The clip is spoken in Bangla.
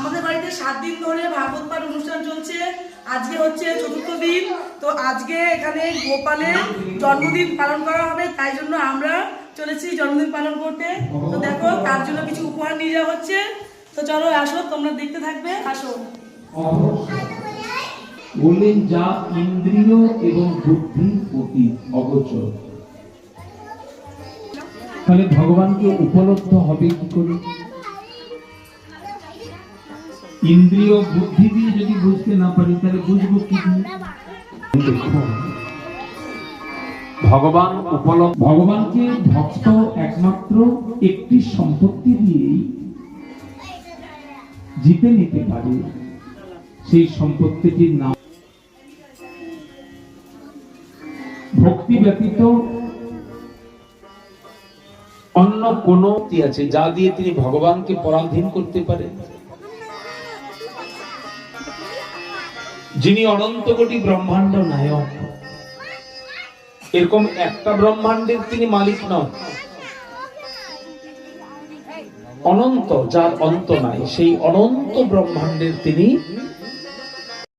আমাদের বাড়িতে 7 দিন ধরে ভাগবত পাঠ অনুষ্ঠান চলছে। আজকে হচ্ছে চতুর্থ দিন। তো আজকে এখানে গোপালের জন্মদিন পালন করা হবে, তাই জন্য আমরা চলেছি জন্মদিন পালন করতে। তো দেখো তার জন্য কিছু উপহার নিয়ে যাওয়া হচ্ছে। তো চলো আসো, তোমরা দেখতে থাকবে, আসো। বললেন যা ইন্দ্রিয় এবং বুদ্ধির প্রতি অগোচর, তাহলে ভগবানকে উপলব্ধ হবে কি করে? ইন্দ্রিয় বুদ্ধি দিয়ে যদি বুঝতে না পারি তাহলে বুঝবো কি দিয়ে? ভগবান উপলব্ধ, ভগবানকে ভক্ত একমাত্র একটি সম্পত্তি দিয়েই জিতে নিতে পারে। সেই সম্পত্তিটির নাম ভক্তি ব্যতীত অন্য কোন আছে যা দিয়ে তিনি ভগবানকে পরাধীন করতে পারেন। যিনি অনন্ত কোটি ব্রহ্মাণ্ড নায়ক, এরকম একটা ব্রহ্মাণ্ডের তিনি মালিক নন, অনন্ত, যার অন্ত নাই, সেই অনন্ত ব্রহ্মাণ্ডের তিনি